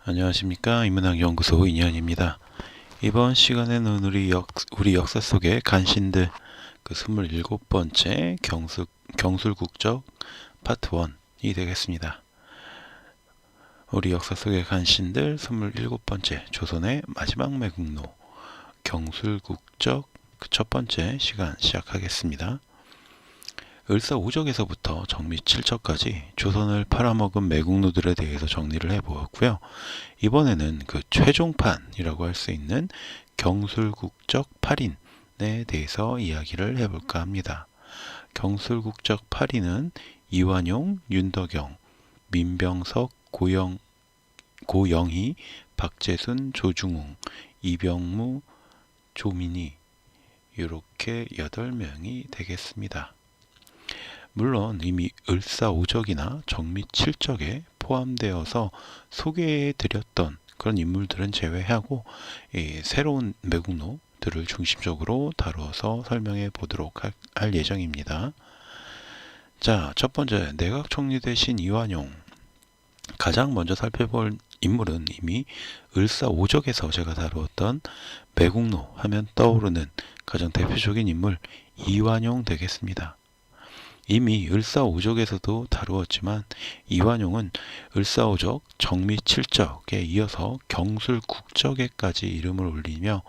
안녕하십니까. 인문학연구소 인현입니다. 이번 시간에는 우리 역사 속의 간신들 27번째 경술국적 파트 1이 되겠습니다. 우리 역사 속의 간신들 27번째 조선의 마지막 매국노 경술국적 첫 번째 시간 시작하겠습니다. 을사오적에서부터 정미7척까지 조선을 팔아먹은 매국노들에 대해서 정리를 해보았고요. 이번에는 그 최종판이라고 할 수 있는 경술국적 8인에 대해서 이야기를 해볼까 합니다. 경술국적 8인은 이완용, 윤덕영, 민병석, 고영희, 박재순, 조중웅, 이병무, 조민희 이렇게 8명이 되겠습니다. 물론 이미 을사오적이나 정미칠적에 포함되어서 소개해드렸던 그런 인물들은 제외하고 새로운 매국노들을 중심적으로 다루어서 설명해 보도록 할 예정입니다. 자, 첫 번째 내각총리 대신 이완용. 가장 먼저 살펴볼 인물은 이미 을사오적에서 제가 다루었던 매국노 하면 떠오르는 가장 대표적인 인물 이완용 되겠습니다. 이미 을사오적에서도 다루었지만 이완용은 을사오적, 정미칠적에 이어서 경술국적에까지 이름을 올리며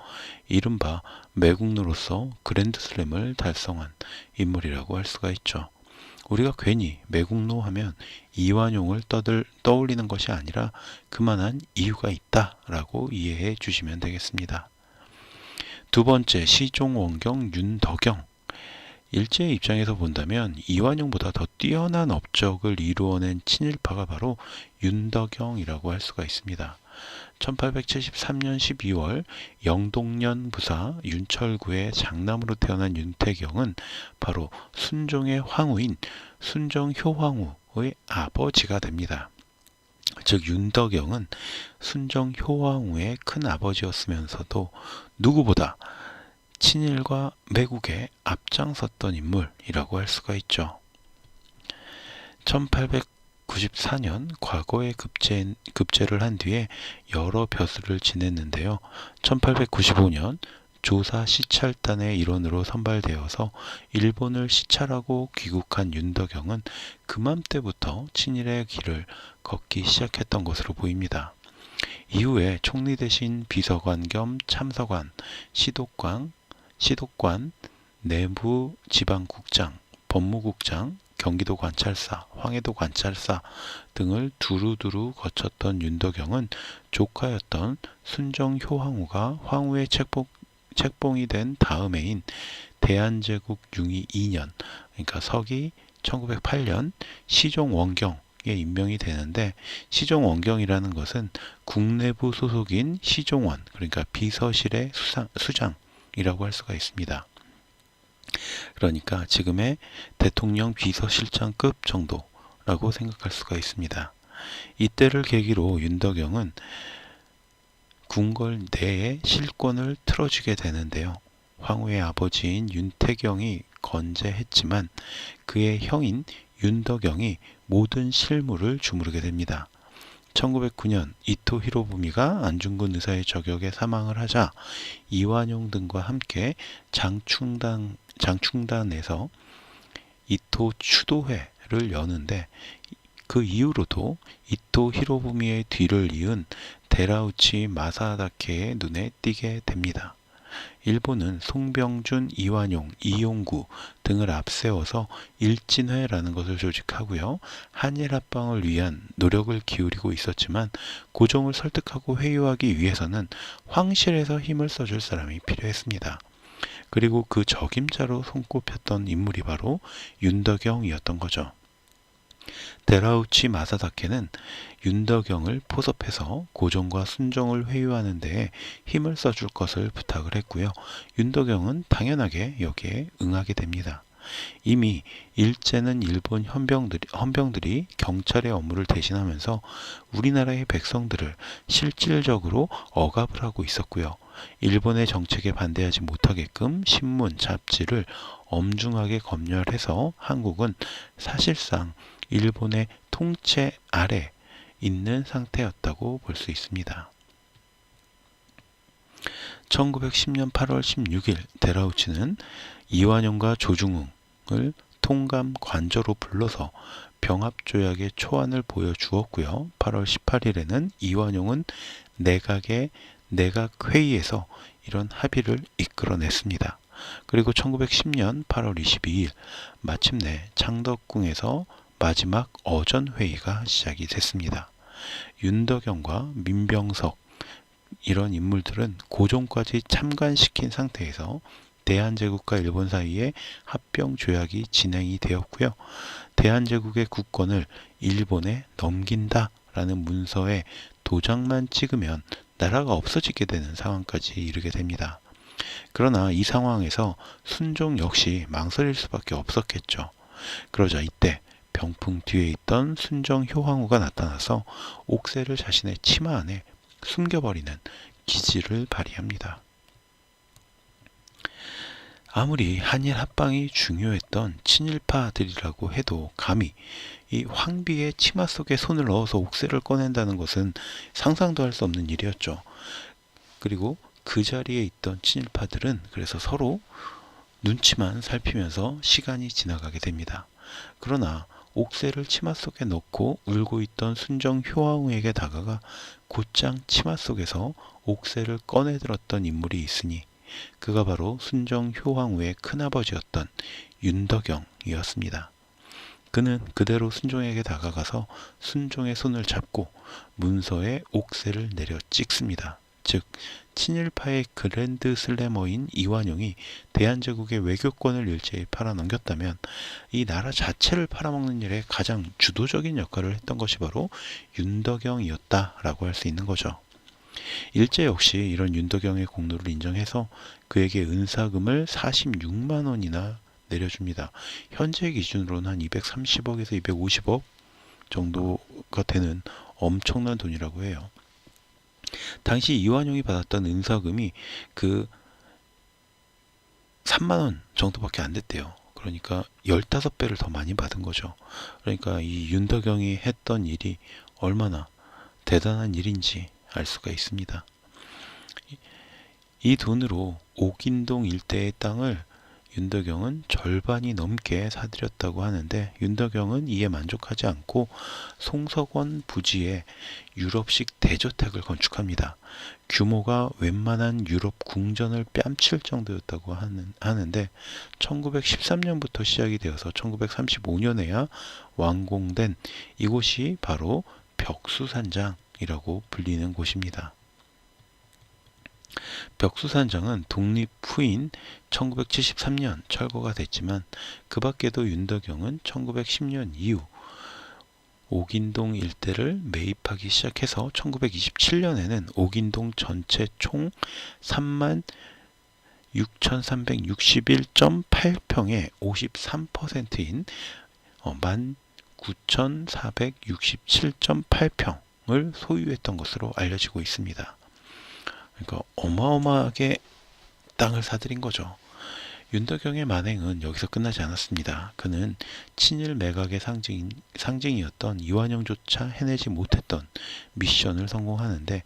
이른바 매국노로서 그랜드슬램을 달성한 인물이라고 할 수가 있죠. 우리가 괜히 매국노 하면 이완용을 떠올리는 것이 아니라 그만한 이유가 있다라고 이해해 주시면 되겠습니다. 두 번째, 시종원경, 윤덕영. 일제의 입장에서 본다면 이완용보다 더 뛰어난 업적을 이루어낸 친일파가 바로 윤덕영이라고 할 수가 있습니다. 1873년 12월 영동년 부사 윤철구의 장남으로 태어난 윤태경은 바로 순종의 황후인 순정효황후의 아버지가 됩니다. 즉 윤덕영은 순정효황후의 큰 아버지였으면서도 누구보다 친일과 매국에 앞장섰던 인물이라고 할 수가 있죠. 1894년 과거에 급제를 한 뒤에 여러 벼슬을 지냈는데요. 1895년 조사 시찰단의 일원으로 선발되어서 일본을 시찰하고 귀국한 윤덕영은 그맘때부터 친일의 길을 걷기 시작했던 것으로 보입니다. 이후에 총리 대신 비서관 겸 참서관, 시독관, 내부지방국장, 법무국장, 경기도관찰사, 황해도관찰사 등을 두루두루 거쳤던 윤덕영은 조카였던 순정효황후가 황후의 책봉이 된 다음 해인 대한제국 융이 2년, 그러니까 서기 1908년 시종원경에 임명이 되는데 시종원경이라는 것은 국내부 소속인 시종원, 그러니까 비서실의 수장이라고 할 수가 있습니다. 그러니까 지금의 대통령 비서실장급 정도라고 생각할 수가 있습니다. 이때를 계기로 윤덕영은 궁궐 내에 실권을 틀어주게 되는데요. 황후의 아버지인 윤태경이 건재했지만 그의 형인 윤덕영이 모든 실무를 주무르게 됩니다. 1909년 이토 히로부미가 안중근 의사의 저격에 사망을 하자 이완용 등과 함께 장충단에서 이토 추도회를 여는데 그 이후로도 이토 히로부미의 뒤를 이은 데라우치 마사다케의 눈에 띄게 됩니다. 일본은 송병준, 이완용, 이용구 등을 앞세워서 일진회라는 것을 조직하고요. 한일합방을 위한 노력을 기울이고 있었지만 고종을 설득하고 회유하기 위해서는 황실에서 힘을 써줄 사람이 필요했습니다. 그리고 그 적임자로 손꼽혔던 인물이 바로 윤덕영이었던 거죠. 데라우치 마사다케는 윤덕영을 포섭해서 고종과 순종을 회유하는 데에 힘을 써줄 것을 부탁을 했고요. 윤덕영은 당연하게 여기에 응하게 됩니다. 이미 일제는 일본 헌병들이 경찰의 업무를 대신하면서 우리나라의 백성들을 실질적으로 억압을 하고 있었고요. 일본의 정책에 반대하지 못하게끔 신문, 잡지를 엄중하게 검열해서 한국은 사실상 일본의 통치 아래 있는 상태였다고 볼 수 있습니다. 1910년 8월 16일 데라우치는 이완용과 조중웅을 통감 관저로 불러서 병합조약의 초안을 보여주었고요. 8월 18일에는 이완용은 내각회의에서 이런 합의를 이끌어냈습니다. 그리고 1910년 8월 22일 마침내 창덕궁에서 마지막 어전회의가 시작이 됐습니다. 윤덕영과 민병석 이런 인물들은 고종까지 참관시킨 상태에서 대한제국과 일본 사이에 합병조약이 진행이 되었고요. 대한제국의 국권을 일본에 넘긴다라는 문서에 도장만 찍으면 나라가 없어지게 되는 상황까지 이르게 됩니다. 그러나 이 상황에서 순종 역시 망설일 수밖에 없었겠죠. 그러자 이때 병풍 뒤에 있던 순정 효황후가 나타나서 옥새를 자신의 치마 안에 숨겨버리는 기지를 발휘합니다. 아무리 한일 합방이 중요했던 친일파들이라고 해도 감히 이 황비의 치마 속에 손을 넣어서 옥새를 꺼낸다는 것은 상상도 할 수 없는 일이었죠. 그리고 그 자리에 있던 친일파들은 그래서 서로 눈치만 살피면서 시간이 지나가게 됩니다. 그러나 옥새를 치마 속에 넣고 울고 있던 순정 효황후에게 다가가 곧장 치마 속에서 옥새를 꺼내들었던 인물이 있으니 그가 바로 순정 효황후의 큰아버지였던 윤덕영이었습니다. 그는 그대로 순종에게 다가가서 순종의 손을 잡고 문서에 옥새를 내려 찍습니다. 즉 친일파의 그랜드 슬래머인 이완용이 대한제국의 외교권을 일제히 팔아넘겼다면 이 나라 자체를 팔아먹는 일에 가장 주도적인 역할을 했던 것이 바로 윤덕영이었다라고 할 수 있는 거죠. 일제 역시 이런 윤덕영의 공로를 인정해서 그에게 은사금을 46만 원이나 내려줍니다. 현재 기준으로는 한 230억에서 250억 정도가 되는 엄청난 돈이라고 해요. 당시 이완용이 받았던 은사금이 그 3만 원 정도밖에 안 됐대요. 그러니까 15배를 더 많이 받은 거죠. 그러니까 이 윤덕영이 했던 일이 얼마나 대단한 일인지 알 수가 있습니다. 이 돈으로 옥인동 일대의 땅을 윤덕영은 절반이 넘게 사들였다고 하는데 윤덕영은 이에 만족하지 않고 송석원 부지에 유럽식 대저택을 건축합니다. 규모가 웬만한 유럽 궁전을 뺨칠 정도였다고 하는데 1913년부터 시작이 되어서 1935년에야 완공된 이곳이 바로 벽수산장이라고 불리는 곳입니다. 벽수산장은 독립 후인 1973년 철거가 됐지만 그 밖에도 윤덕영은 1910년 이후 옥인동 일대를 매입하기 시작해서 1927년에는 옥인동 전체 총 36,361.8평의 53%인 19,467.8평을 소유했던 것으로 알려지고 있습니다. 그러니까 어마어마하게 땅을 사들인 거죠. 윤덕영의 만행은 여기서 끝나지 않았습니다. 그는 친일 매각의 상징이었던 이완용조차 해내지 못했던 미션을 성공하는데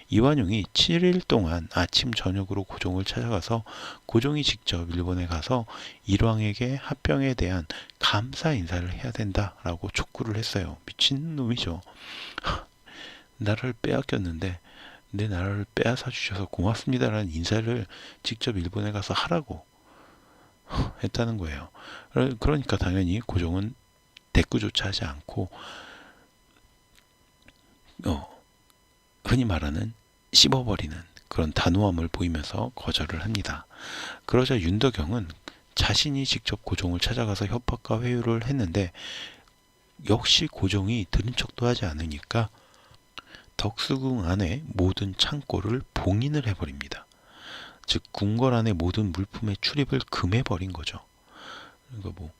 이완용이 7일 동안 아침 저녁으로 고종을 찾아가서 고종이 직접 일본에 가서 일왕에게 합병에 대한 감사 인사를 해야 된다라고 촉구를 했어요. 미친놈이죠. 나라를 빼앗겼는데 내 나라를 빼앗아 주셔서 고맙습니다라는 인사를 직접 일본에 가서 하라고 했다는 거예요. 그러니까 당연히 고종은 대꾸조차 하지 않고 흔히 말하는 씹어버리는 그런 단호함을 보이면서 거절을 합니다. 그러자 윤덕영은 자신이 직접 고종을 찾아가서 협박과 회유를 했는데 역시 고종이 들은 척도 하지 않으니까 덕수궁 안에 모든 창고를 봉인을 해버립니다. 즉 궁궐 안에 모든 물품의 출입을 금해버린 거죠. 그러니까 뭐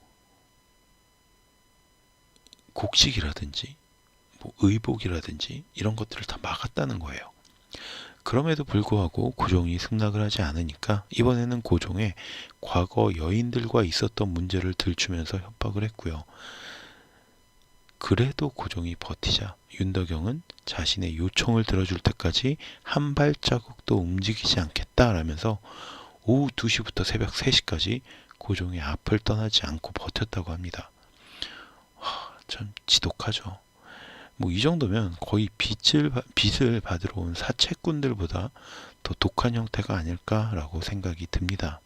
곡식이라든지 뭐 의복이라든지 이런 것들을 다 막았다는 거예요. 그럼에도 불구하고 고종이 승낙을 하지 않으니까 이번에는 고종의 과거 여인들과 있었던 문제를 들추면서 협박을 했고요. 그래도 고종이 버티자 윤덕영은 자신의 요청을 들어줄 때까지 한 발자국도 움직이지 않겠다라면서 오후 2시부터 새벽 3시까지 고종의 앞을 떠나지 않고 버텼다고 합니다. 참 지독하죠. 뭐 이 정도면 거의 빚을 받으러 온 사채꾼들보다 더 독한 형태가 아닐까라고 생각이 듭니다.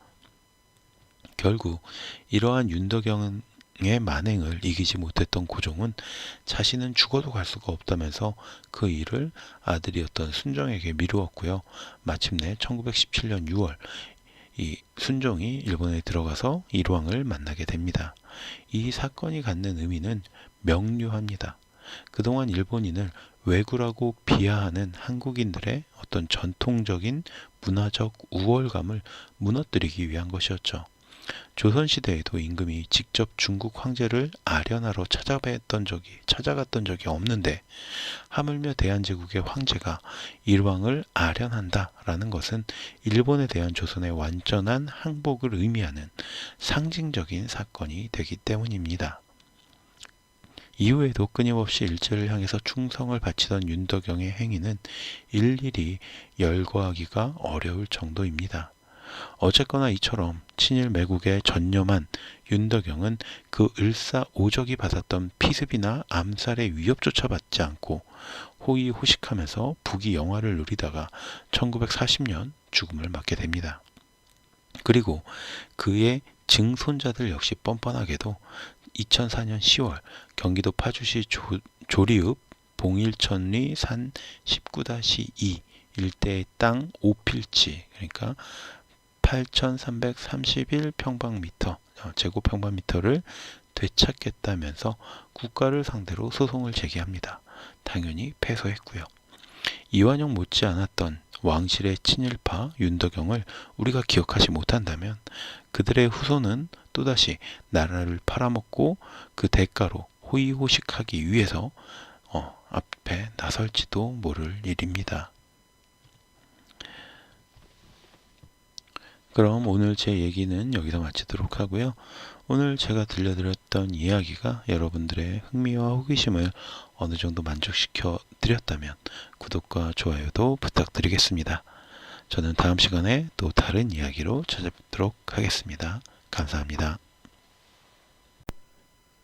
결국 이러한 윤덕영의 만행을 이기지 못했던 고종은 자신은 죽어도 갈 수가 없다면서 그 일을 아들이었던 순정에게 미루었고요. 마침내 1917년 6월 이 순종이 일본에 들어가서 일왕을 만나게 됩니다. 이 사건이 갖는 의미는 명료합니다. 그동안 일본인을 왜구라고 비하하는 한국인들의 어떤 전통적인 문화적 우월감을 무너뜨리기 위한 것이었죠. 조선시대에도 임금이 직접 중국 황제를 아련하러 찾아갔던 적이 없는데 하물며 대한제국의 황제가 일왕을 아련한다라는 것은 일본에 대한 조선의 완전한 항복을 의미하는 상징적인 사건이 되기 때문입니다. 이후에도 끊임없이 일제를 향해서 충성을 바치던 윤덕영의 행위는 일일이 열거하기가 어려울 정도입니다. 어쨌거나 이처럼 친일 매국에 전념한 윤덕영은 그 을사오적이 받았던 피습이나 암살의 위협조차 받지 않고 호의호식하면서 부귀 영화를 누리다가 1940년 죽음을 맞게 됩니다. 그리고 그의 증손자들 역시 뻔뻔하게도 2004년 10월 경기도 파주시 조리읍 봉일천리 산 19-2 일대의 땅 5필지 그러니까 8,331평방미터 제곱평방미터를 되찾겠다면서 국가를 상대로 소송을 제기합니다. 당연히 패소했고요. 이완용 못지않았던 왕실의 친일파 윤덕영을 우리가 기억하지 못한다면 그들의 후손은 또다시 나라를 팔아먹고 그 대가로 호의호식하기 위해서 앞에 나설지도 모를 일입니다. 그럼 오늘 제 얘기는 여기서 마치도록 하고요. 오늘 제가 들려드렸던 이야기가 여러분들의 흥미와 호기심을 어느 정도 만족시켜 드렸다면 구독과 좋아요도 부탁드리겠습니다. 저는 다음 시간에 또 다른 이야기로 찾아뵙도록 하겠습니다. 감사합니다.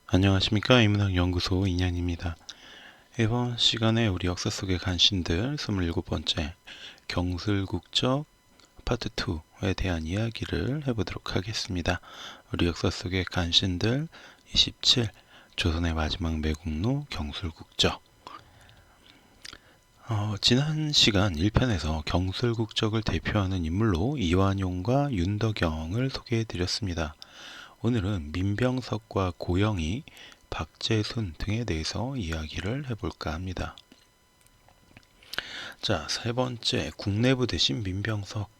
안녕하십니까. 인문학연구소 인연입니다. 이번 시간에 우리 역사 속의 간신들 27번째 경술국적 파트 2에 대한 이야기를 해보도록 하겠습니다. 우리 역사 속의 간신들 27 조선의 마지막 매국노 경술국적. 지난 시간 1편에서 경술국적을 대표하는 인물로 이완용과 윤덕영을 소개해드렸습니다. 오늘은 민병석과 고영희, 박재순 등에 대해서 이야기를 해볼까 합니다. 자, 세 번째 국내부 대신 민병석.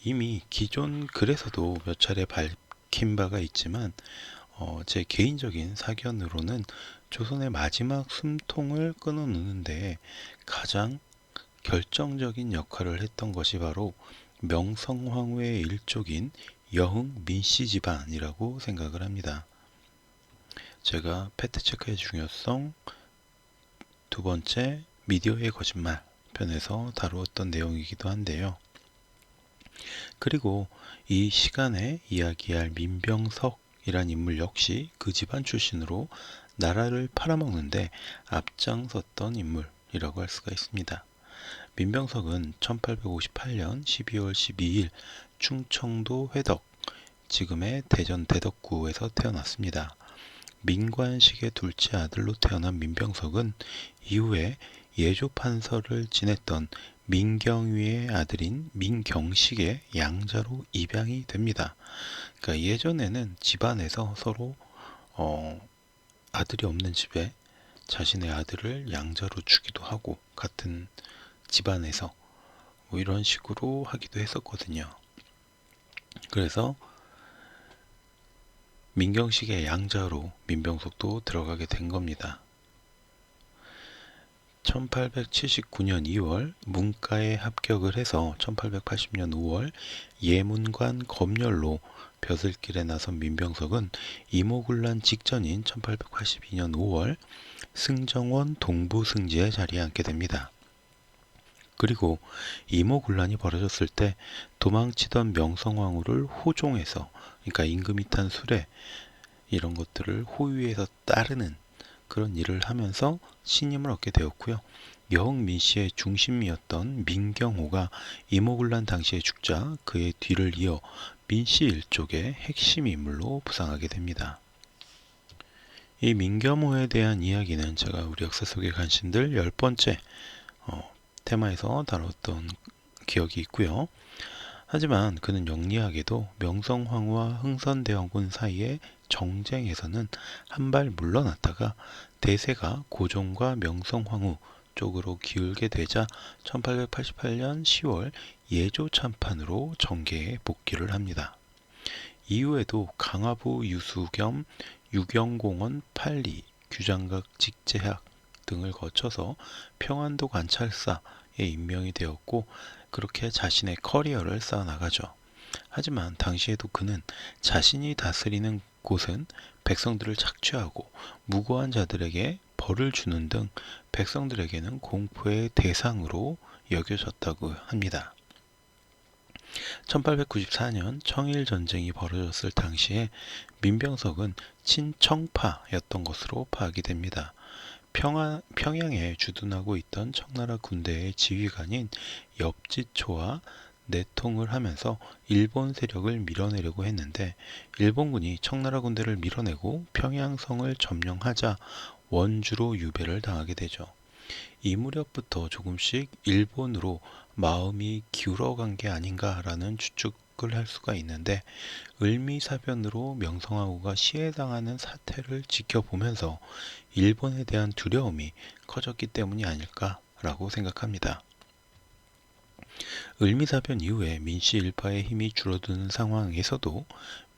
이미 기존 글에서도 몇 차례 밝힌 바가 있지만 제 개인적인 사견으로는 조선의 마지막 숨통을 끊어놓는데 가장 결정적인 역할을 했던 것이 바로 명성황후의 일족인 여흥 민씨 집안이라고 생각을 합니다. 제가 팩트체크의 중요성 두 번째 미디어의 거짓말 편에서 다루었던 내용이기도 한데요. 그리고 이 시간에 이야기할 민병석이란 인물 역시 그 집안 출신으로 나라를 팔아먹는데 앞장섰던 인물이라고 할 수가 있습니다. 민병석은 1858년 12월 12일 충청도 회덕, 지금의 대전 대덕구에서 태어났습니다. 민관식의 둘째 아들로 태어난 민병석은 이후에 예조판서를 지냈던 민경위의 아들인 민경식의 양자로 입양이 됩니다. 그러니까 예전에는 집안에서 서로 아들이 없는 집에 자신의 아들을 양자로 주기도 하고 같은 집안에서 뭐 이런 식으로 하기도 했었거든요. 그래서 민경식의 양자로 민병석도 들어가게 된 겁니다. 1879년 2월 문과에 합격을 해서 1880년 5월 예문관 검열로 벼슬길에 나선 민병석은 이모군란 직전인 1882년 5월 승정원 동부승지에 자리에 앉게 됩니다. 그리고 이모군란이 벌어졌을 때 도망치던 명성황후를 호종해서, 그러니까 임금이 탄 수레 이런 것들을 호위해서 따르는 그런 일을 하면서 신임을 얻게 되었고요. 여흥민씨의 중심이었던 민경호가 이모군란 당시에 죽자 그의 뒤를 이어 민씨 일족의 핵심 인물로 부상하게 됩니다. 이 민경호에 대한 이야기는 제가 우리 역사 속의 간신들 10번째 테마에서 다뤘던 기억이 있고요. 하지만 그는 영리하게도 명성황후와 흥선대원군 사이의 정쟁에서는 한 발 물러났다가 대세가 고종과 명성황후 쪽으로 기울게 되자 1888년 10월 예조 참판으로 정계에 복귀를 합니다. 이후에도 강화부 유수 겸 유경공원 판리, 규장각 직제학 등을 거쳐서 평안도 관찰사에 임명이 되었고 그렇게 자신의 커리어를 쌓아나가죠. 하지만 당시에도 그는 자신이 다스리는 곳은 백성들을 착취하고 무고한 자들에게 벌을 주는 등 백성들에게는 공포의 대상으로 여겨졌다고 합니다. 1894년 청일전쟁이 벌어졌을 당시에 민병석은 친청파였던 것으로 파악이 됩니다. 평양에 주둔하고 있던 청나라 군대의 지휘관인 엽지초와 내통을 하면서 일본 세력을 밀어내려고 했는데 일본군이 청나라 군대를 밀어내고 평양성을 점령하자 원주로 유배를 당하게 되죠. 이 무렵부터 조금씩 일본으로 마음이 기울어간 게 아닌가라는 추측을 할 수가 있는데 을미사변으로 명성황후가 시해당하는 사태를 지켜보면서 일본에 대한 두려움이 커졌기 때문이 아닐까라고 생각합니다. 을미사변 이후에 민씨 일파의 힘이 줄어드는 상황에서도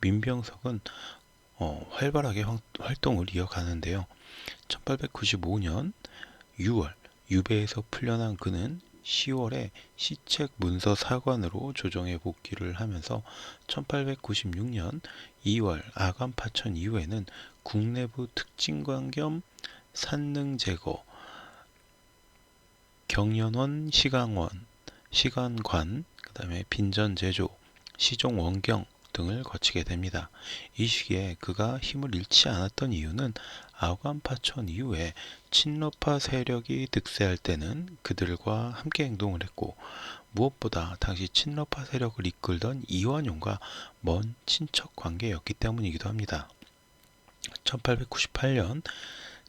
민병석은 활발하게 활동을 이어가는데요. 1895년 6월 유배에서 풀려난 그는 10월에 시책 문서 사관으로 조정에 복귀를 하면서 1896년 2월 아간 파천 이후에는 국내부 특진관 겸 산능 제거, 경연원 시간관, 그 다음에 빈전 제조, 시종 원경 등을 거치게 됩니다. 이 시기에 그가 힘을 잃지 않았던 이유는 아관파천 이후에 친러파 세력이 득세할 때는 그들과 함께 행동을 했고 무엇보다 당시 친러파 세력을 이끌던 이완용과 먼 친척 관계였기 때문이기도 합니다. 1898년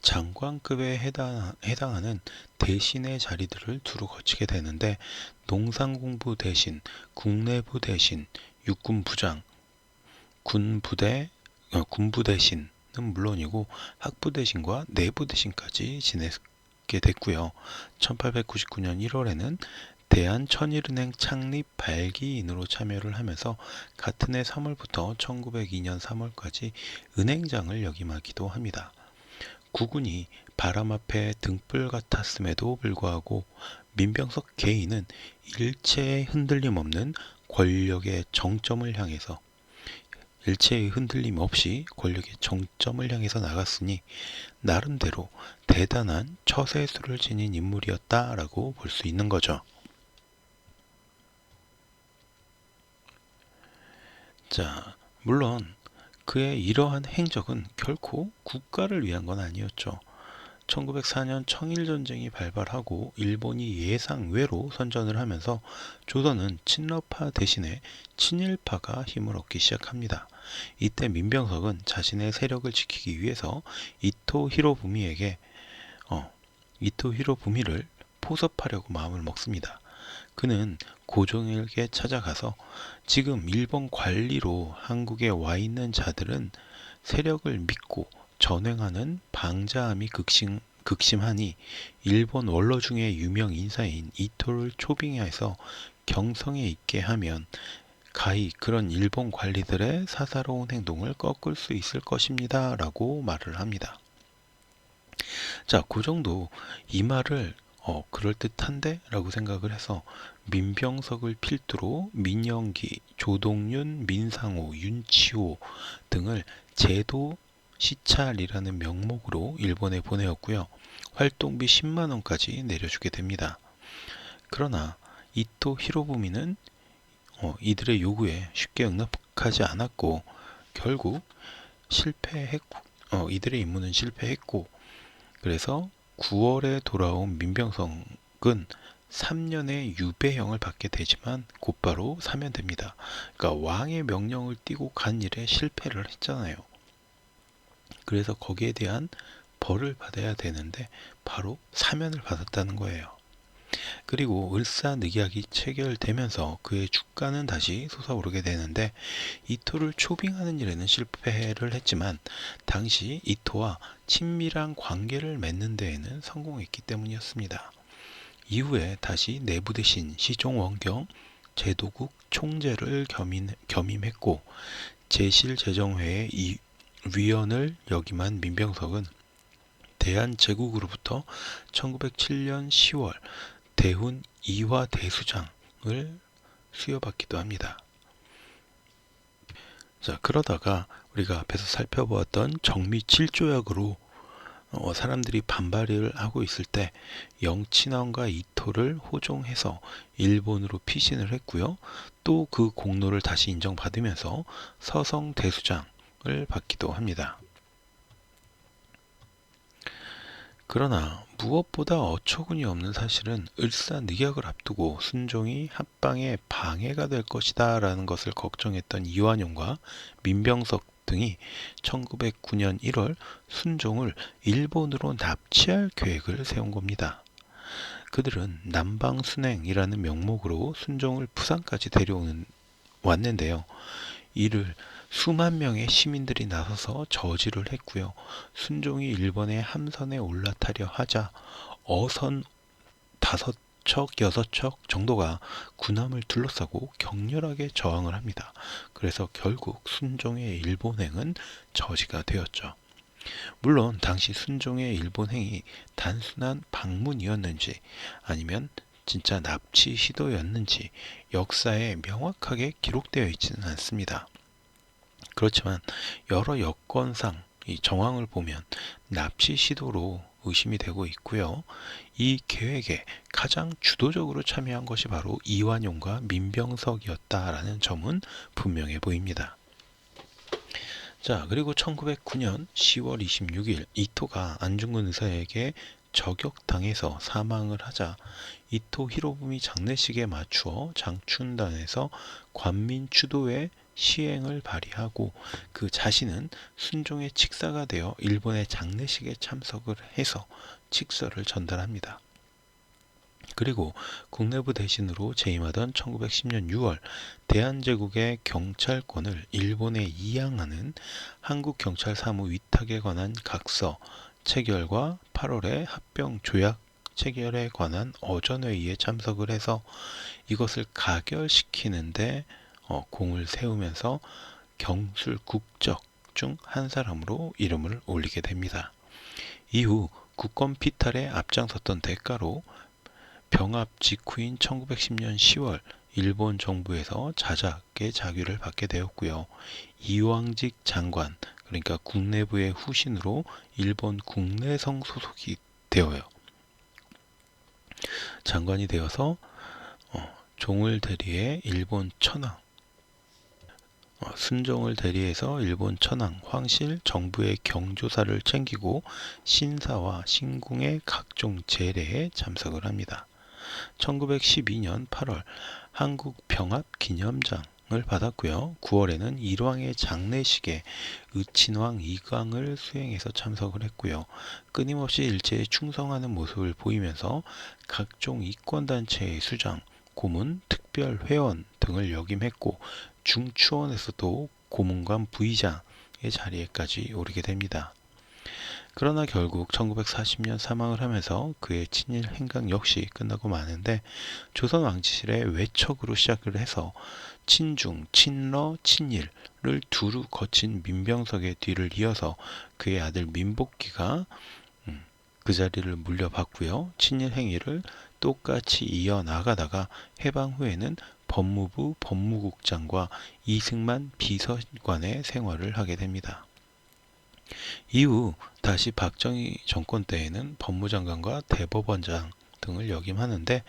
장관급에 해당하는 대신의 자리들을 두루 거치게 되는데 농상공부 대신, 국내부 대신, 육군부장, 군부 대신은 물론이고 학부 대신과 내부 대신까지 지내게 됐고요. 1899년 1월에는 대한천일은행 창립 발기인으로 참여를 하면서 같은 해 3월부터 1902년 3월까지 은행장을 역임하기도 합니다. 국군이 바람 앞에 등불 같았음에도 불구하고 민병석 개인은 일체의 흔들림 없는 권력의 정점을 향해서 일체의 흔들림 없이 권력의 정점을 향해서 나갔으니 나름대로 대단한 처세술을 지닌 인물이었다라고 볼 수 있는 거죠. 자, 물론 그의 이러한 행적은 결코 국가를 위한 건 아니었죠. 1904년 청일전쟁이 발발하고 일본이 예상외로 선전을 하면서 조선은 친러파 대신에 친일파가 힘을 얻기 시작합니다. 이때 민병석은 자신의 세력을 지키기 위해서 이토 히로부미를 포섭하려고 마음을 먹습니다. 그는 고종에게 찾아가서 지금 일본 관리로 한국에 와 있는 자들은 세력을 믿고 전횡하는 방자함이 극심하니 일본 원로 중에 유명 인사인 이토를 초빙해서 경성에 있게 하면 가히 그런 일본 관리들의 사사로운 행동을 꺾을 수 있을 것입니다. 라고 말을 합니다. 자, 그 정도 이 말을 그럴듯한데? 라고 생각을 해서 민병석을 필두로 민영기, 조동윤, 민상호, 윤치호 등을 제도 시찰이라는 명목으로 일본에 보내었고요. 활동비 10만 원까지 내려주게 됩니다. 그러나 이토 히로부미는 이들의 요구에 쉽게 응답하지 않았고 결국 이들의 임무는 실패했고, 그래서 9월에 돌아온 민병석은 3년의 유배형을 받게 되지만 곧바로 사면됩니다. 그러니까 왕의 명령을 띠고 간 일에 실패를 했잖아요. 그래서 거기에 대한 벌을 받아야 되는데 바로 사면을 받았다는 거예요. 그리고 을사늑약이 체결되면서 그의 주가는 다시 솟아오르게 되는데 이토를 초빙하는 일에는 실패를 했지만 당시 이토와 친밀한 관계를 맺는 데에는 성공했기 때문이었습니다. 이후에 다시 내부 대신 시종원경 제도국 총재를 겸임했고 제실제정회의 위원을 역임한 민병석은 대한제국으로부터 1907년 10월 대훈 이화 대수장을 수여받기도 합니다. 자, 그러다가 우리가 앞에서 살펴보았던 정미 7조약으로 사람들이 반발을 하고 있을 때 영친왕과 이토를 호종해서 일본으로 피신을 했고요. 또 그 공로를 다시 인정받으면서 서성 대수장을 받기도 합니다. 그러나 무엇보다 어처구니 없는 사실은 을사늑약을 앞두고 순종이 합방에 방해가 될 것이다 라는 것을 걱정했던 이완용과 민병석 등이 1909년 1월 순종을 일본으로 납치할 계획을 세운 겁니다. 그들은 남방순행이라는 명목으로 순종을 부산까지 왔는데요. 이를 수만 명의 시민들이 나서서 저지를 했고요. 순종이 일본의 함선에 올라타려 하자 어선 5척, 6척 정도가 군함을 둘러싸고 격렬하게 저항을 합니다. 그래서 결국 순종의 일본행은 저지가 되었죠. 물론 당시 순종의 일본행이 단순한 방문이었는지 아니면 진짜 납치 시도였는지 역사에 명확하게 기록되어 있지는 않습니다. 그렇지만 여러 여건상 이 정황을 보면 납치 시도로 의심이 되고 있고요. 이 계획에 가장 주도적으로 참여한 것이 바로 이완용과 민병석이었다라는 점은 분명해 보입니다. 자, 그리고 1909년 10월 26일 이토가 안중근 의사에게 저격당해서 사망을 하자 이토 히로부미 장례식에 맞추어 장춘단에서 관민추도의 시행을 발휘하고 그 자신은 순종의 칙사가 되어 일본의 장례식에 참석을 해서 칙서를 전달합니다. 그리고 국내부 대신으로 재임하던 1910년 6월 대한제국의 경찰권을 일본에 이양하는 한국경찰사무 위탁에 관한 각서 체결과 8월에 합병 조약 체결에 관한 어전회의에 참석을 해서 이것을 가결시키는데 공을 세우면서 경술 국적 중 한 사람으로 이름을 올리게 됩니다. 이후 국권 피탈에 앞장섰던 대가로 병합 직후인 1910년 10월 일본 정부에서 자작의 자규를 받게 되었고요. 이왕직 장관, 그러니까 국내부의 후신으로 일본 국내성 소속이 되어요. 장관이 되어서 종을 대리해 일본 천황, 순종을 대리해서 일본 천황, 황실, 정부의 경조사를 챙기고 신사와 신궁의 각종 제례에 참석을 합니다. 1912년 8월 한국 병합 기념장을 받았고요. 9월에는 일왕의 장례식에 의친왕 이광을 수행해서 참석을 했고요. 끊임없이 일제에 충성하는 모습을 보이면서 각종 이권단체의 수장, 고문, 특별회원 등을 역임했고 중추원에서도 고문관 부의장의 자리에까지 오르게 됩니다. 그러나 결국 1940년 사망을 하면서 그의 친일 행각 역시 끝나고 마는데 조선 왕실의 외척으로 시작을 해서 친중, 친러, 친일을 두루 거친 민병석의 뒤를 이어서 그의 아들 민복기가 그 자리를 물려받고요. 친일 행위를 똑같이 이어나가다가 해방 후에는 법무부 법무국장과 이승만 비서관의 생활을 하게 됩니다. 이후 다시 박정희 정권 때에는 법무장관과 대법원장 등을 역임하는데,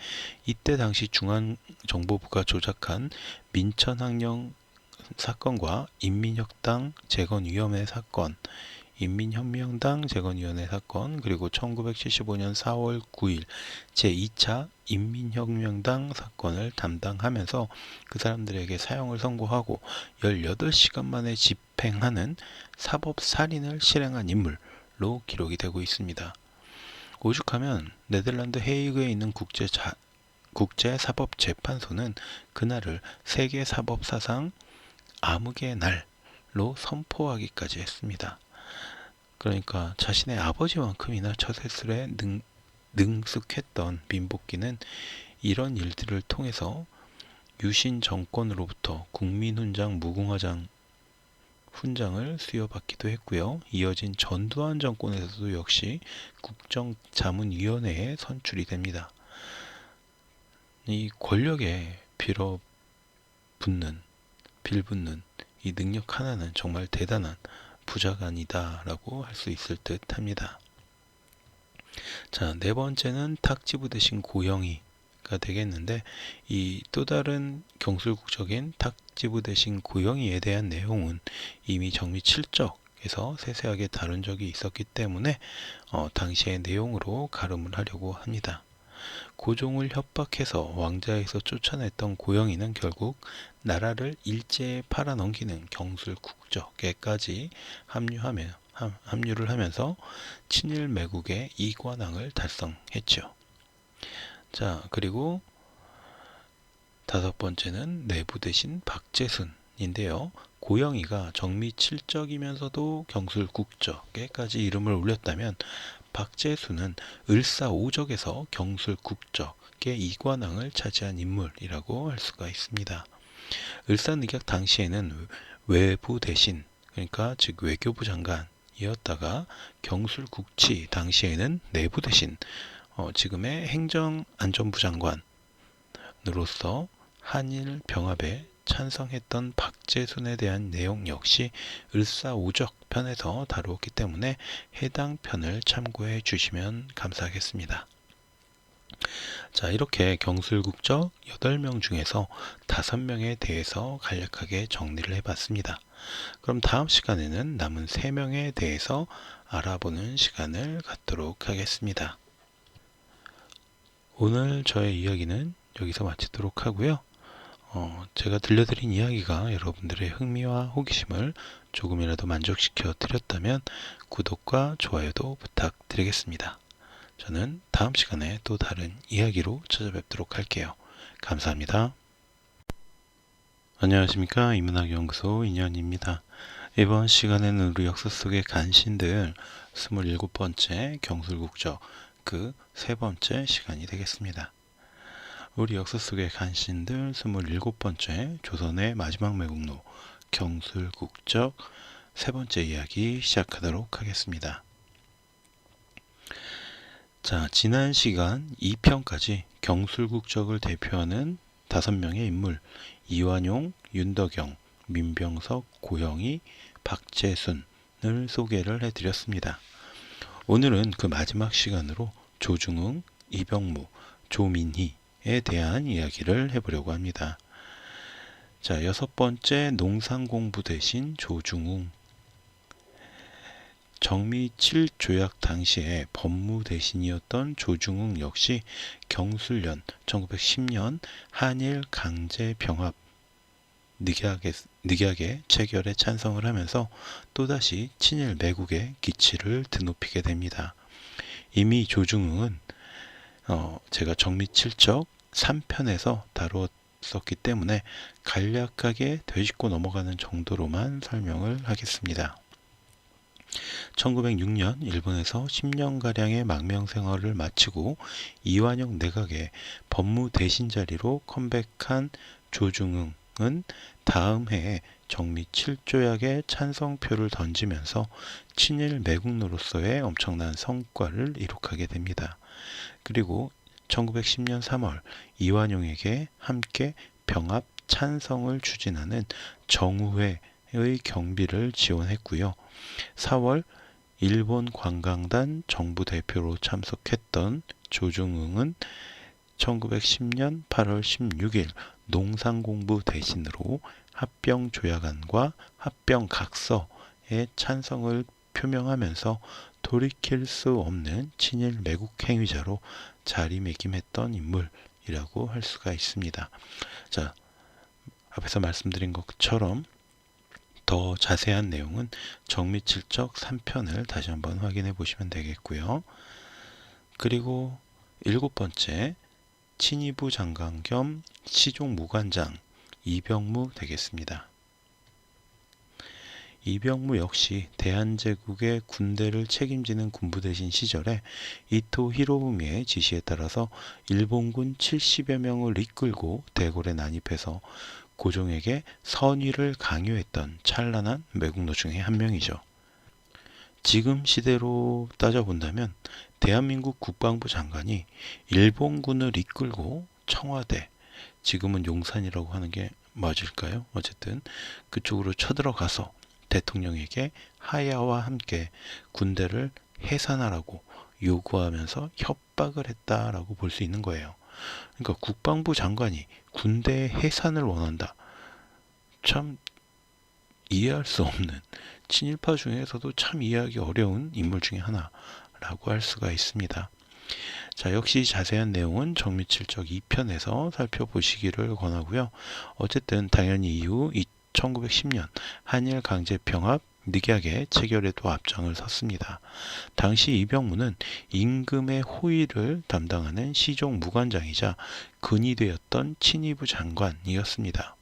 이때 당시 중앙정보부가 조작한 민천항령 사건과 인민혁당 재건위원회 사건, 인민혁명당 재건위원회 사건, 그리고 1975년 4월 9일 제2차 인민혁명당 사건을 담당하면서 그 사람들에게 사형을 선고하고 18시간 만에 집행하는 사법살인을 실행한 인물로 기록이 되고 있습니다. 오죽하면 네덜란드 헤이그에 있는 국제사법재판소는 그날을 세계사법사상 암흑의 날로 선포하기까지 했습니다. 그러니까 자신의 아버지만큼이나 처세술에 능숙했던 민복기는 이런 일들을 통해서 유신 정권으로부터 국민훈장, 무궁화장 훈장을 수여받기도 했고요. 이어진 전두환 정권에서도 역시 국정자문위원회에 선출이 됩니다. 이 권력에 빌붙는 이 능력 하나는 정말 대단한 부자간이다라고 할 수 있을 듯 합니다. 자, 네 번째는 탁지부 대신 고영희가 되겠는데, 이 또 다른 경술국적인 탁지부 대신 고영희에 대한 내용은 이미 정미 7적에서 세세하게 다룬 적이 있었기 때문에 당시의 내용으로 가름을 하려고 합니다. 고종을 협박해서 왕자에서 쫓아냈던 고영희는 결국 나라를 일제에 팔아넘기는 경술국적에까지 합류를 하면서 친일 매국의 이관왕을 달성했죠. 자, 그리고 다섯 번째는 내부 대신 박재순인데요. 고영희가 정미 7적이면서도 경술국적에까지 이름을 올렸다면, 박재순은 을사오적에서 경술국적의 이관왕을 차지한 인물이라고 할 수가 있습니다. 을사늑약 당시에는 외부 대신, 그러니까 즉 외교부 장관이었다가 경술국치 당시에는 내부 대신, 지금의 행정안전부 장관으로서 한일 병합에 찬성했던 박재순에 대한 내용 역시 을사오적 편에서 다루었기 때문에 해당 편을 참고해 주시면 감사하겠습니다. 자, 이렇게 경술국적 8명 중에서 5명에 대해서 간략하게 정리를 해봤습니다. 그럼 다음 시간에는 남은 3명에 대해서 알아보는 시간을 갖도록 하겠습니다. 오늘 저의 이야기는 여기서 마치도록 하고요. 제가 들려드린 이야기가 여러분들의 흥미와 호기심을 조금이라도 만족시켜 드렸다면 구독과 좋아요도 부탁드리겠습니다. 저는 다음 시간에 또 다른 이야기로 찾아뵙도록 할게요. 감사합니다. 안녕하십니까. 인문학연구소 인연입니다. 이번 시간에는 우리 역사 속의 간신들 27번째 경술국적 그 세 번째 시간이 되겠습니다. 우리 역사 속의 간신들 27번째 조선의 마지막 매국노 경술국적 세 번째 이야기 시작하도록 하겠습니다. 자, 지난 시간 2편까지 경술국적을 대표하는 5명의 인물 이완용, 윤덕영, 민병석, 고영희, 박재순을 소개를 해드렸습니다. 오늘은 그 마지막 시간으로 조중흥, 이병무, 조민희에 대한 이야기를 해보려고 합니다. 자, 6번째 농상공부 대신 조중흥. 정미 7조약 당시에 법무 대신이었던 조중흥 역시 경술련 1910년 한일 강제 병합 늑약의 체결에 찬성을 하면서 또다시 친일 매국의 기치를 드높이게 됩니다. 이미 조중흥은 제가 정미 7적 3편에서 다루었기 때문에 간략하게 되짚고 넘어가는 정도로만 설명을 하겠습니다. 1906년 일본에서 10년가량의 망명생활을 마치고 이완용 내각의 법무대신 자리로 컴백한 조중흥은 다음 해에 정미 7조약에 찬성표를 던지면서 친일 매국노로서의 엄청난 성과를 이룩하게 됩니다. 그리고 1910년 3월 이완용에게 함께 병합 찬성을 추진하는 정우회 경비를 지원했고요. 4월 일본 관광단 정부 대표로 참석했던 조중응은 1910년 8월 16일 농상공부 대신으로 합병조약안과 합병각서에 찬성을 표명하면서 돌이킬 수 없는 친일 매국 행위자로 자리매김했던 인물이라고 할 수가 있습니다. 자, 앞에서 말씀드린 것처럼 더 자세한 내용은 정미칠적 3편을 다시 한번 확인해 보시면 되겠고요. 그리고 7번째, 친위부 장관 겸 시종무관장 이병무 되겠습니다. 이병무 역시 대한제국의 군대를 책임지는 군부대신 시절에 이토 히로부미의 지시에 따라서 일본군 70여 명을 이끌고 대궐에 난입해서 고종에게 선의를 강요했던 찬란한 매국노 중에 한 명이죠. 지금 시대로 따져본다면 대한민국 국방부 장관이 일본군을 이끌고 청와대, 지금은 용산이라고 하는 게 맞을까요? 어쨌든 그쪽으로 쳐들어가서 대통령에게 하야와 함께 군대를 해산하라고 요구하면서 협박을 했다라고 볼 수 있는 거예요. 그러니까 국방부 장관이 군대 해산을 원한다. 참 이해할 수 없는, 친일파 중에서도 참 이해하기 어려운 인물 중에 하나라고 할 수가 있습니다. 자, 역시 자세한 내용은 정미칠적 2편에서 살펴보시기를 권하고요. 어쨌든 당연히 이후 1910년 한일 강제평합 늑약의 체결에도 앞장을 섰습니다. 당시 이병무는 임금의 호위를 담당하는 시종무관장이자 근위되었던 친위부 장관이었습니다.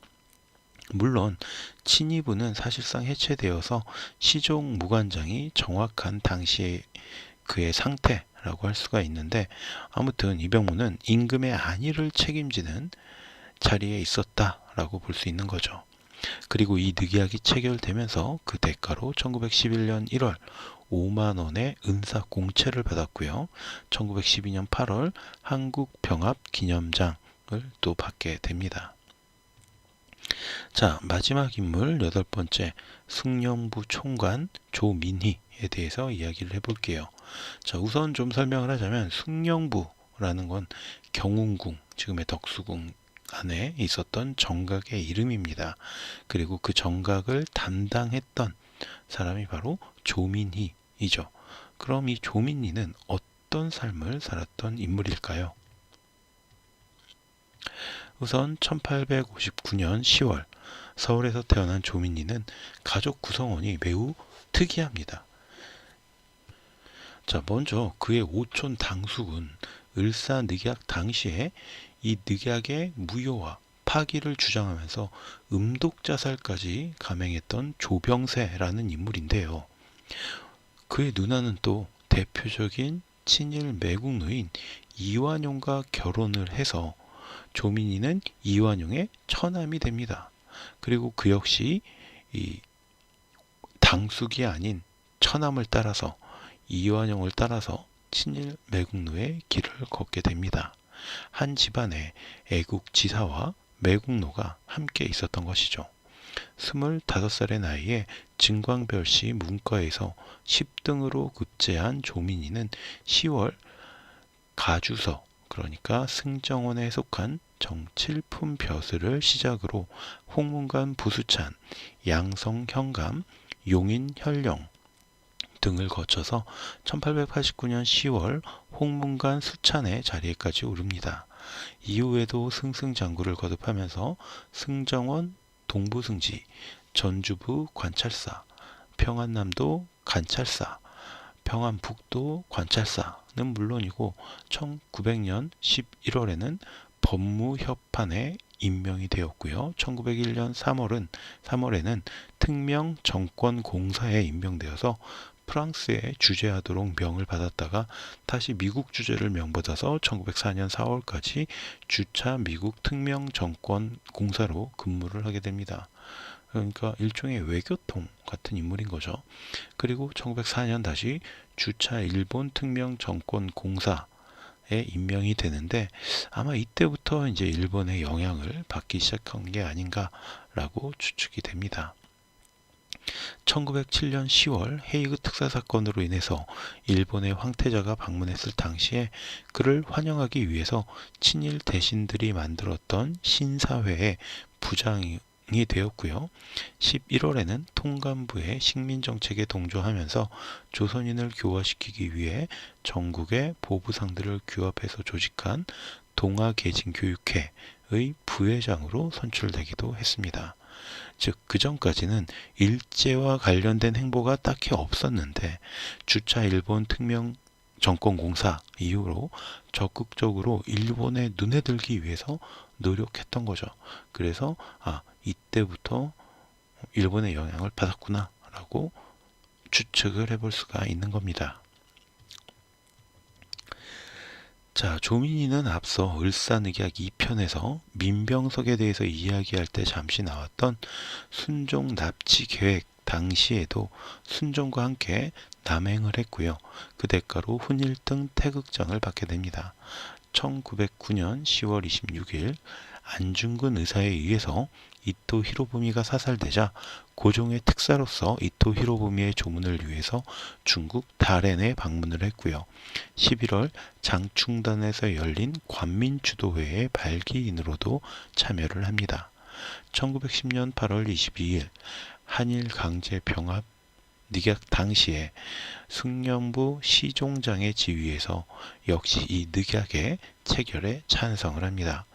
물론 친위부는 사실상 해체되어서 시종무관장이 정확한 당시의 그의 상태라고 할 수가 있는데, 아무튼 이병무는 임금의 안위를 책임지는 자리에 있었다라고 볼 수 있는 거죠. 그리고 이 늑약이 체결되면서 그 대가로 1911년 1월 5만 원의 은사 공채를 받았고요. 1912년 8월 한국병합 기념장을 또 받게 됩니다. 자, 마지막 인물 8번째, 승령부 총관 조민희에 대해서 이야기를 해볼게요. 자, 우선 좀 설명을 하자면 승령부라는 건 경운궁, 지금의 덕수궁 안에 있었던 정각의 이름입니다. 그리고 그 정각을 담당했던 사람이 바로 조민희이죠. 그럼 이 조민희는 어떤 삶을 살았던 인물일까요? 우선 1859년 10월 서울에서 태어난 조민희는 가족 구성원이 매우 특이합니다. 자, 먼저 그의 오촌 당숙은 을사늑약 당시에 이 늑약의 무효와 파기를 주장하면서 음독자살까지 감행했던 조병세라는 인물인데요. 그의 누나는 또 대표적인 친일 매국노인 이완용과 결혼을 해서 조민희는 이완용의 처남이 됩니다. 그리고 그 역시 이 당숙이 아닌 처남을 따라서, 이완용을 따라서 친일 매국노의 길을 걷게 됩니다. 한 집안에 애국지사와 매국노가 함께 있었던 것이죠. 25살의 나이에 증광별시 문과에서 10등으로 급제한 조민희는 10월 가주서, 그러니까 승정원에 속한 정칠품 벼슬을 시작으로 홍문관 부수찬, 양성 현감, 용인 현령 등을 거쳐서 1889년 10월 홍문관 수찬의 자리에까지 오릅니다. 이후에도 승승장구를 거듭하면서 승정원 동부승지, 전주부 관찰사, 평안남도 관찰사, 평안북도 관찰사는 물론이고 1900년 11월에는 법무협판에 임명이 되었고요. 1901년 3월에는 특명 정권공사에 임명되어서 프랑스에 주재하도록 명을 받았다가 다시 미국 주재를 명받아서 1904년 4월까지 주차 미국 특명 정권 공사로 근무를 하게 됩니다. 그러니까 일종의 외교통 같은 인물인 거죠. 그리고 1904년 다시 주차 일본 특명 정권 공사에 임명이 되는데, 아마 이때부터 이제 일본의 영향을 받기 시작한 게 아닌가라고 추측이 됩니다. 1907년 10월 헤이그 특사 사건으로 인해서 일본의 황태자가 방문했을 당시에 그를 환영하기 위해서 친일 대신들이 만들었던 신사회의 부장이 되었고요. 11월에는 통감부의 식민정책에 동조하면서 조선인을 교화시키기 위해 전국의 보부상들을 규합해서 조직한 동아계진교육회의 부회장으로 선출되기도 했습니다. 즉, 그 전까지는 일제와 관련된 행보가 딱히 없었는데 주차 일본 특명 정권공사 이후로 적극적으로 일본에 눈에 들기 위해서 노력했던 거죠. 그래서 이때부터 일본의 영향을 받았구나 라고 추측을 해볼 수가 있는 겁니다. 자, 조민희는 앞서 을사늑약 2편에서 민병석에 대해서 이야기할 때 잠시 나왔던 순종 납치 계획 당시에도 순종과 함께 남행을 했고요. 그 대가로 훈일등 태극장을 받게 됩니다. 1909년 10월 26일 안중근 의사에 의해서 이토 히로부미가 사살되자 고종의 특사로서 이토 히로부미의 조문을 위해서 중국 다롄에 방문을 했고요. 11월 장충단에서 열린 관민주도회의 발기인으로도 참여를 합니다. 1910년 8월 22일 한일 강제 병합 늑약 당시에 숭령부 시종장의 지휘에서 역시 이 늑약의 체결에 찬성을 합니다.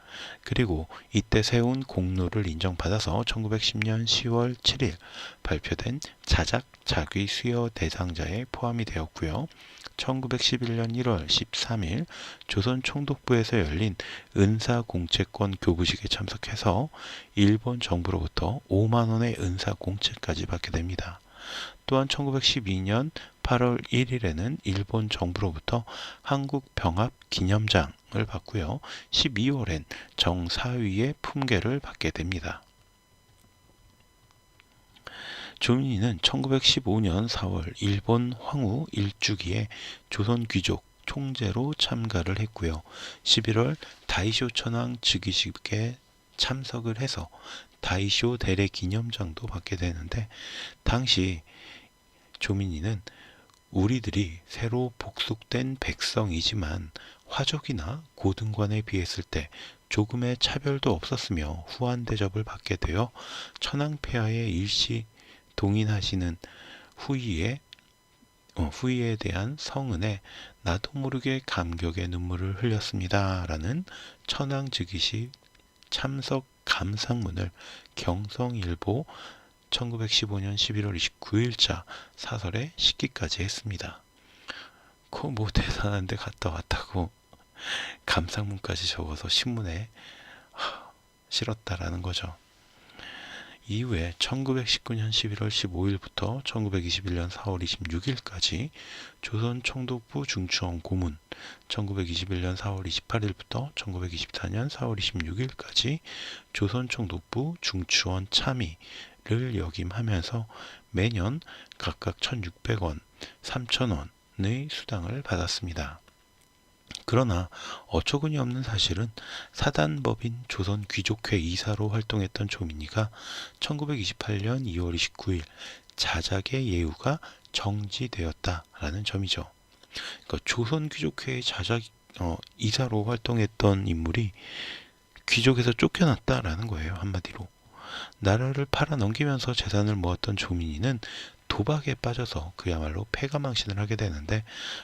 그리고 이때 세운 공로를 인정받아서 1910년 10월 7일 발표된 자작 자귀 수여 대상자에 포함이 되었고요. 1911년 1월 13일 조선 총독부에서 열린 은사공채권 교부식에 참석해서 일본 정부로부터 5만 원의 은사공채까지 받게 됩니다. 또한 1912년 8월 1일에는 일본 정부로부터 한국병합 기념장을 받고요. 12월엔 정사위의 품계를 받게 됩니다. 조민희는 1915년 4월 일본 황후 일주기에 조선 귀족 총재로 참가를 했고요. 11월 다이쇼 천황 즉위식에 참석을 해서 다이쇼 대례 기념장도 받게 되는데 당시 조민희는 우리들이 새로 복속된 백성이지만 화족이나 고등관에 비했을 때 조금의 차별도 없었으며 후한 대접을 받게 되어 천황폐하에 일시 동인하시는 후이에 대한 성은에 나도 모르게 감격의 눈물을 흘렸습니다. 라는 천황 즉위식 참석 감상문을 경성일보 1915년 11월 29일자 사설에 싣기까지 했습니다. 뭐 대단한데 갔다 왔다고 감상문까지 적어서 신문에 실었다라는 거죠. 이후에 1919년 11월 15일부터 1921년 4월 26일까지 조선 총독부 중추원 고문, 1921년 4월 28일부터 1924년 4월 26일까지 조선 총독부 중추원 참의를 역임하면서 매년 각각 1,600원, 3,000원의 수당을 받았습니다. 그러나 어처구니 없는 사실은 사단법인 조선 귀족회 이사로 활동했던 조민희가 1928년 2월 29일 자작의 예우가 정지되었다라는 점이죠. 그러니까 조선 귀족회의 자작 이사로 활동했던 인물이 귀족에서 쫓겨났다라는 거예요. 한마디로. 나라를 팔아 넘기면서 재산을 모았던 조민희는 도박에 빠져서 그야말로 패가망신을 하게 되는데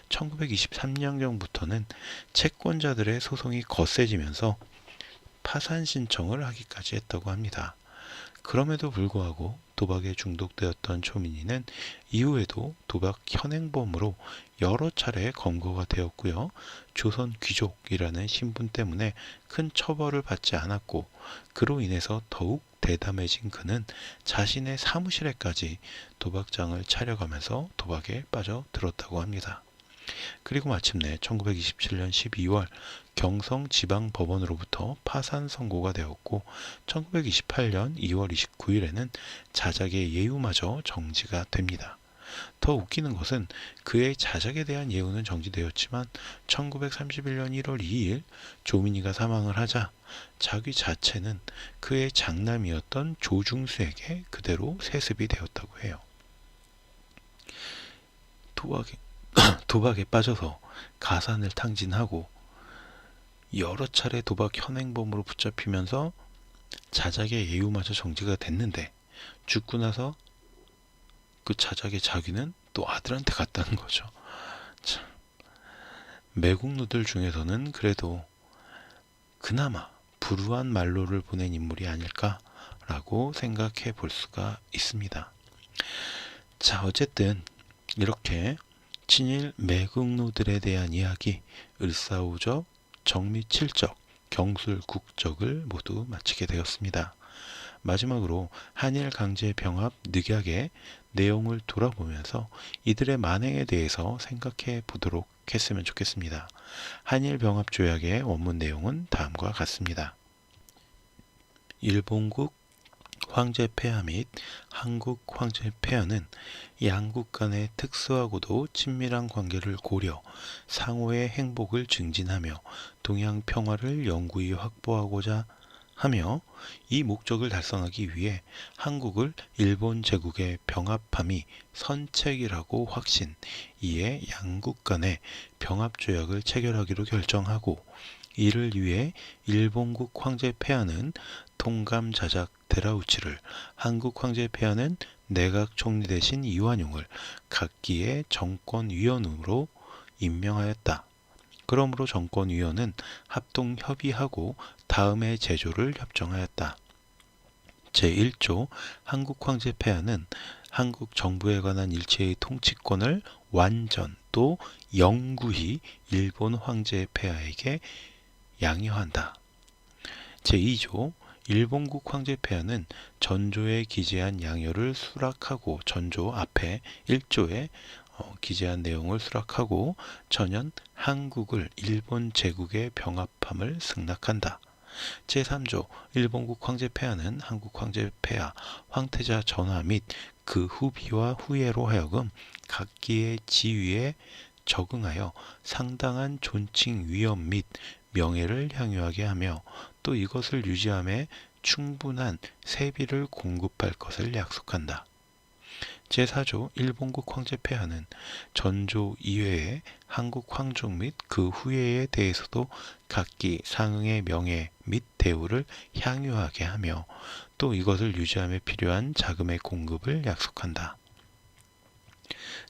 1923년경부터는 채권자들의 소송이 거세지면서 파산 신청을 하기까지 했다고 합니다. 그럼에도 불구하고 도박에 중독되었던 조민희는 이후에도 도박 현행범으로 여러 차례 검거가 되었고요. 조선 귀족이라는 신분 때문에 큰 처벌을 받지 않았고 그로 인해서 더욱 대담해진 그는 자신의 사무실에까지 도박장을 차려가면서 도박에 빠져들었다고 합니다. 그리고 마침내 1927년 12월 경성지방법원으로부터 파산 선고가 되었고 1928년 2월 29일에는 자작의 예우마저 정지가 됩니다. 더 웃기는 것은 그의 자작에 대한 예우는 정지되었지만 1931년 1월 2일 조민이가 사망을 하자 자귀 자체는 그의 장남이었던 조중수에게 그대로 세습이 되었다고 해요. 도박에 빠져서 가산을 탕진하고 여러 차례 도박 현행범으로 붙잡히면서 자작의 예우마저 정지가 됐는데 죽고 나서 그 자작의 자귀는 또 아들한테 갔다는 거죠. 참, 매국노들 중에서는 그래도 그나마 불우한 말로를 보낸 인물이 아닐까라고 생각해 볼 수가 있습니다. 자, 어쨌든 이렇게 친일 매국노들에 대한 이야기, 을사오적, 정미칠적, 경술국적을 모두 마치게 되었습니다. 마지막으로 한일 강제 병합 늑약의 내용을 돌아보면서 이들의 만행에 대해서 생각해 보도록 했으면 좋겠습니다. 한일 병합 조약의 원문 내용은 다음과 같습니다. 일본국 황제 폐하 및 한국 황제 폐하는 양국 간의 특수하고도 친밀한 관계를 고려 상호의 행복을 증진하며 동양 평화를 영구히 확보하고자 하며 이 목적을 달성하기 위해 한국을 일본 제국의 병합함이 선책이라고 확신, 이에 양국 간의 병합조약을 체결하기로 결정하고 이를 위해 일본국 황제 폐하는 통감자작 데라우치를, 한국 황제 폐하는 내각 총리 대신 이완용을 각기의 정권위원으로 임명하였다. 그러므로 정권위원은 합동 협의하고 다음의 제조를 협정하였다. 제1조 한국 황제 폐하는 한국 정부에 관한 일체의 통치권을 완전 또 영구히 일본 황제 폐하에게 양여한다. 제2조 일본국 황제 폐하는 전조에 기재한 양여를 수락하고 전조 앞에 1조에 기재한 내용을 수락하고 전연 한국을 일본 제국의 병합함을 승낙한다. 제3조 일본국 황제 폐하는 한국 황제 폐하 황태자 전하 및 그 후비와 후예로 하여금 각기의 지위에 적응하여 상당한 존칭 위엄 및 명예를 향유하게 하며 또 이것을 유지함에 충분한 세비를 공급할 것을 약속한다. 제4조 일본국 황제 폐하는 전조 이외에 한국 황족 및 그 후예에 대해서도 각기 상응의 명예 및 대우를 향유하게 하며 또 이것을 유지함에 필요한 자금의 공급을 약속한다.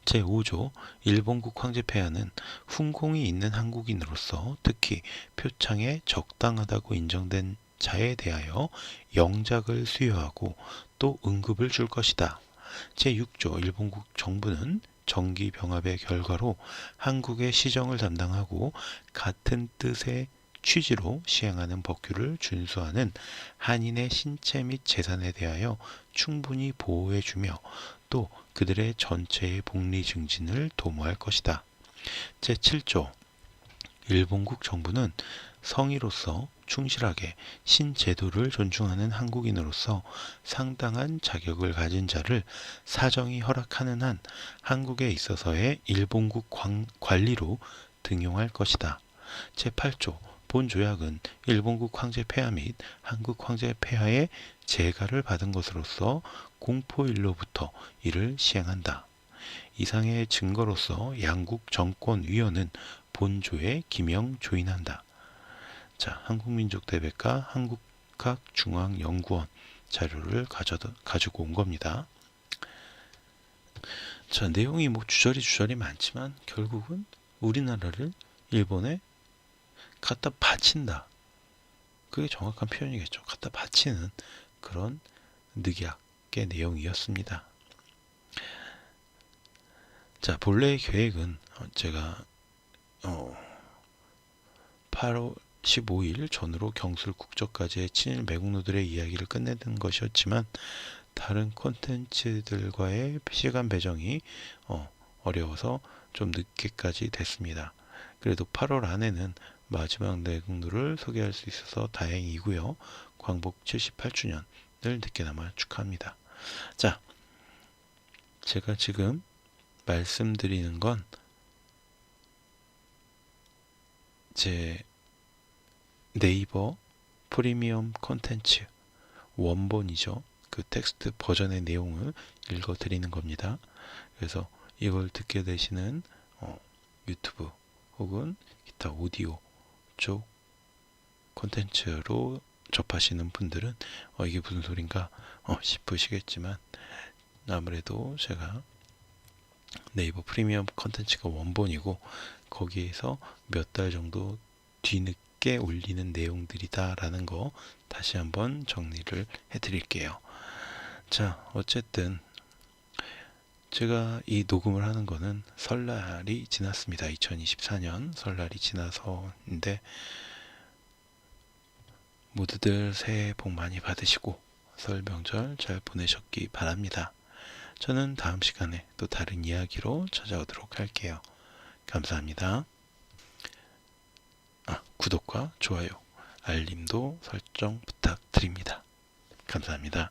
제5조 일본국 황제 폐하는 훈공이 있는 한국인으로서 특히 표창에 적당하다고 인정된 자에 대하여 영작을 수여하고 또 응급을 줄 것이다. 제6조 일본국 정부는 정기병합의 결과로 한국의 시정을 담당하고 같은 뜻의 취지로 시행하는 법규를 준수하는 한인의 신체 및 재산에 대하여 충분히 보호해주며 또 그들의 전체의 복리 증진을 도모할 것이다. 제7조 일본국 정부는 성의로서 충실하게 신제도를 존중하는 한국인으로서 상당한 자격을 가진 자를 사정이 허락하는 한 한국에 있어서의 일본국 관리로 등용할 것이다. 제8조 본 조약은 일본국 황제 폐하 및 한국 황제 폐하의 재가를 받은 것으로서 공포일로부터 이를 시행한다. 이상의 증거로서 양국 정권위원은 본조에 기명 조인한다. 자, 한국민족대백과 한국학중앙연구원 자료를 가지고 온 겁니다. 자, 내용이 뭐 주저리 많지만 결국은 우리나라를 일본에 갖다 바친다. 그게 정확한 표현이겠죠. 갖다 바치는 그런 늑약의 내용이었습니다. 자, 본래의 계획은 제가 8월 15일 전후로 경술 국적까지의 친일 매국노들의 이야기를 끝내는 것이었지만 다른 콘텐츠들과의 시간 배정이 어려워서 좀 늦게까지 됐습니다. 그래도 8월 안에는 마지막 매국노를 소개할 수 있어서 다행이고요. 광복 78주년을 늦게나마 축하합니다. 자, 제가 지금 말씀드리는 건 제 네이버 프리미엄 콘텐츠 원본이죠. 그 텍스트 버전의 내용을 읽어 드리는 겁니다. 그래서 이걸 듣게 되시는 유튜브 혹은 기타 오디오 쪽 콘텐츠로 접하시는 분들은 이게 무슨 소린가 싶으시겠지만, 아무래도 제가 네이버 프리미엄 콘텐츠가 원본이고 거기에서 몇 달 정도 뒤늦게 올리는 내용들이다라는 거 다시 한번 정리를 해드릴게요. 자, 어쨌든 제가 이 녹음을 하는 거는 설날이 지났습니다. 2024년 설날이 지나서인데, 모두들 새해 복 많이 받으시고 설 명절 잘 보내셨기 바랍니다. 저는 다음 시간에 또 다른 이야기로 찾아오도록 할게요. 감사합니다. 구독과 좋아요, 알림도 설정 부탁드립니다. 감사합니다.